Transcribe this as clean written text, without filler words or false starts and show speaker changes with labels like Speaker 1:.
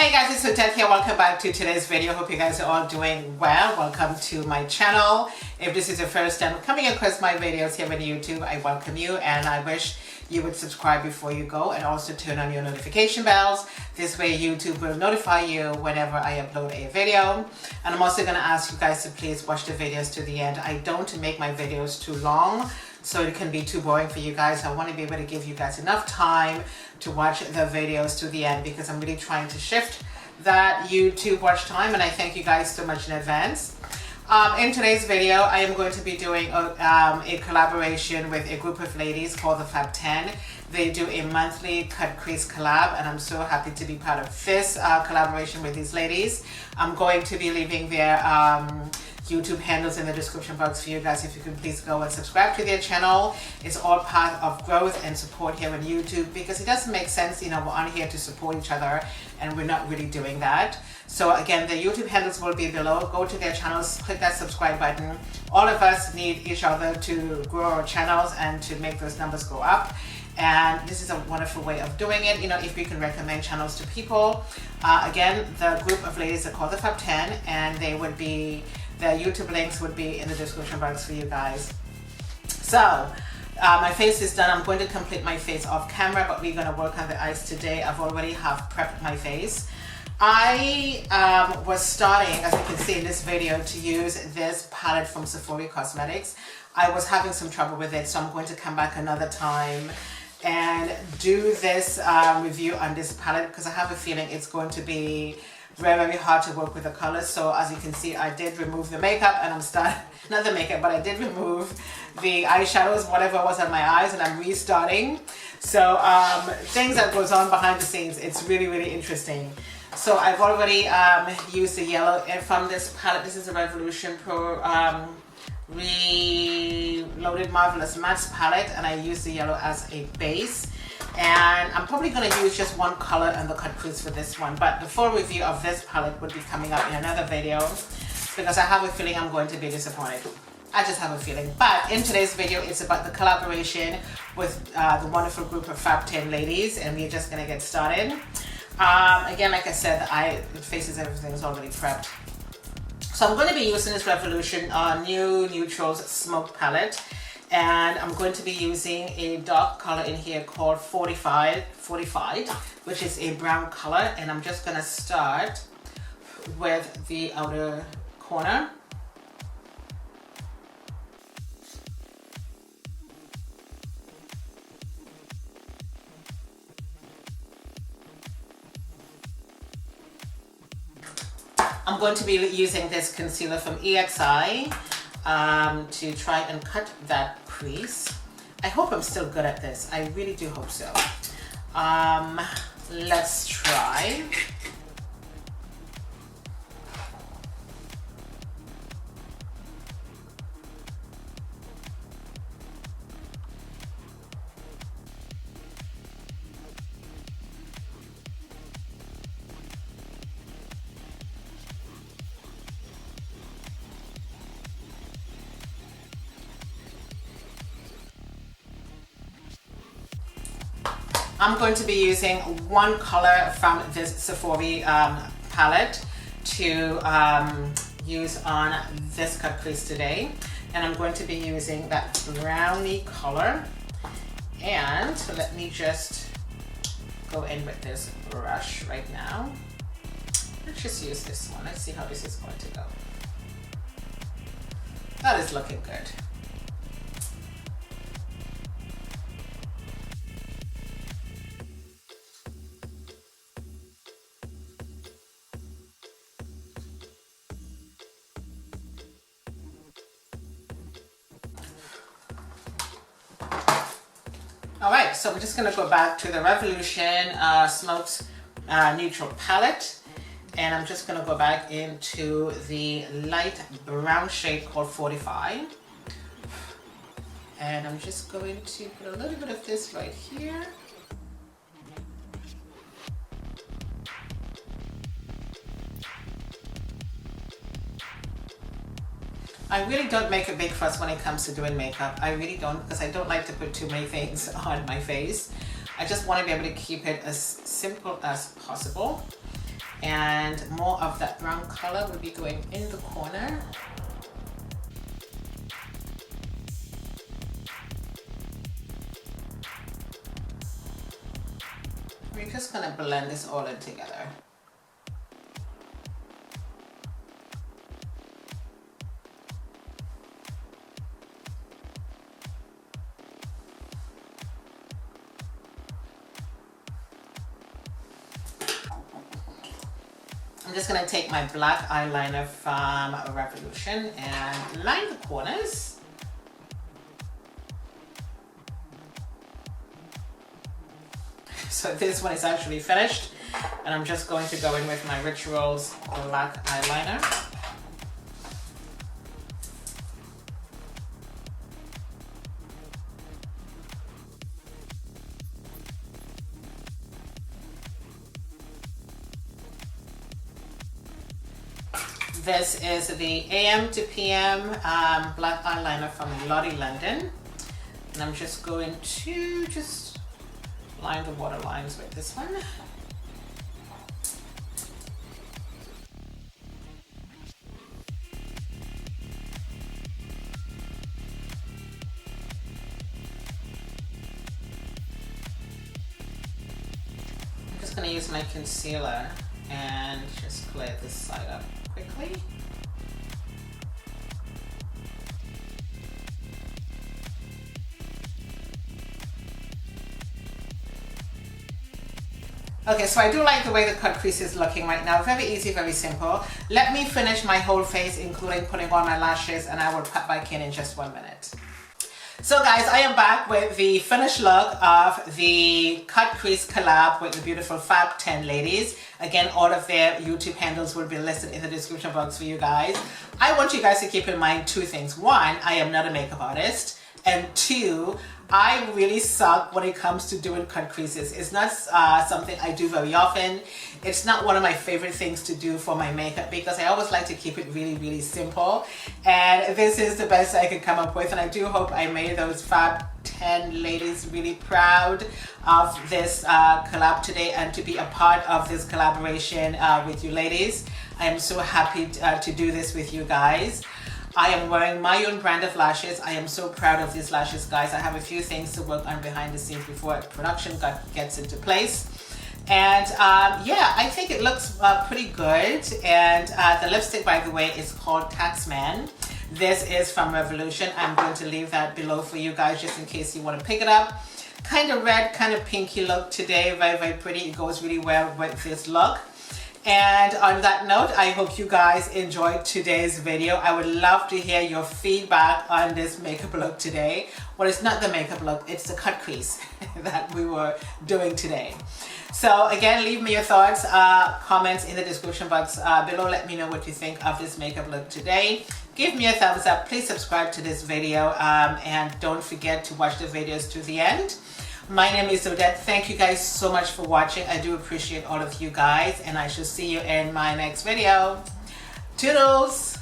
Speaker 1: Hey guys, it's Odette here. Welcome back to today's video. Hope you guys are all doing well. Welcome to my channel. If this is your first time coming across my videos here on YouTube, I welcome you and I wish you would subscribe before you go and also turn on your notification bells. This way YouTube will notify you whenever I upload a video. And I'm also going to ask you guys to please watch the videos to the end. I don't make my videos too long, so it can be too boring for you guys. I want to be able to give you guys enough time to watch the videos to the end because I'm really trying to shift that YouTube watch time, and I thank you guys so much in advance. In today's video, I am going to be doing a collaboration with a group of ladies called the Fab 10. They do a monthly cut crease collab, and I'm so happy to be part of this collaboration with these ladies. I'm going to be leaving their YouTube handles in the description box for you guys. If you can please go and subscribe to their channel. It's all part of growth and support here on YouTube because it doesn't make sense, you know, we're on here to support each other and we're not really doing that. So again, the YouTube handles will be below. Go to their channels, click that subscribe button. All of us need each other to grow our channels and to make those numbers go up. And this is a wonderful way of doing it, you know, if we can recommend channels to people. Again, the group of ladies are called the Fab 10, and they would be, the YouTube links would be in the description box for you guys. So my face is done. I'm going to complete my face off camera, but we're going to work on the eyes today. I've already have prepped my face. I was starting, as you can see in this video, to use this palette from Sephora Cosmetics. I was having some trouble with it, so I'm going to come back another time and do this review on this palette because I have a feeling it's going to be very, very hard to work with the colors. So as you can see, I did remove the makeup and I'm starting, not the makeup, but I did remove the eyeshadows, whatever was on my eyes, and I'm restarting. So things that goes on behind the scenes, it's really, really interesting. So I've already used the yellow from this palette. This is a Revolution Pro Reloaded Marvelous Mattes palette, and I use the yellow as a base. And I'm probably going to use just one color in the cut crease for this one, but the full review of this palette would be coming up in another video because I have a feeling I'm going to be disappointed. I just have a feeling. But in today's video, it's about the collaboration with the wonderful group of Fab 10 ladies, and we're just going to get started. Again, like I said, the faces, everything is already prepped. So I'm going to be using this Revolution New Neutrals Smoke palette, and I'm going to be using a dark color in here called Fortified, which is a brown color, and I'm just going to start with the outer corner. I'm going to be using this concealer from EXI to try and cut that crease. I hope I'm still good at this. I really do hope so. Let's try. I'm going to be using one color from this Sephora palette to use on this cut crease today, and I'm going to be using that brownie color. And let me just go in with this brush right now. Let's just use this one. Let's see how this is going to go. That is looking good. Alright, so we're just going to go back to the Revolution Smokes Neutral palette, and I'm just going to go back into the light brown shade called Fortify, and I'm just going to put a little bit of this right here. I really don't make a big fuss when it comes to doing makeup. I really don't, because I don't like to put too many things on my face. I just want to be able to keep it as simple as possible. And more of that brown color will be going in the corner. We're just gonna blend this all in together. I'm just going to take my black eyeliner from Revolution and line the corners. So this one is actually finished, and I'm just going to go in with my Rituals black eyeliner. This is the AM to PM black eyeliner from Lottie London. And I'm just going to just line the water lines with this one. I'm just going to use my concealer and just clear this side up quickly. Okay, so I do like the way the cut crease is looking right now. Very easy, very simple. Let me finish my whole face, including putting on my lashes, and I will cut back in just 1 minute. So guys, I am back with the finished look of the Cut Crease collab with the beautiful Fab 10 ladies. Again, all of their YouTube handles will be listed in the description box for you guys. I want you guys to keep in mind two things. One, I am not a makeup artist. And two, I really suck when it comes to doing cut creases. It's not something I do very often. It's not one of my favorite things to do for my makeup because I always like to keep it really, really simple. And this is the best I could come up with. And I do hope I made those Fab 10 ladies really proud of this collab today and to be a part of this collaboration with you ladies. I am so happy to do this with you guys. I am wearing my own brand of lashes. I am so proud of these lashes, guys. I have a few things to work on behind the scenes before production gets into place. And yeah, I think it looks pretty good. And the lipstick, by the way, is called Taxman. This is from Revolution. I'm going to leave that below for you guys just in case you want to pick it up. Kind of red, kind of pinky look today. Very, very pretty. It goes really well with this look. And on that note, I hope you guys enjoyed today's video. I would love to hear your feedback on this makeup look today. Well, it's not the makeup look, it's the cut crease that we were doing today. So again, leave me your thoughts, comments in the description box below. Let me know what you think of this makeup look today. Give me a thumbs up. Please subscribe to this video and don't forget to watch the videos to the end. My name is Odette. Thank you guys so much for watching. I do appreciate all of you guys, and I shall see you in my next video. Toodles!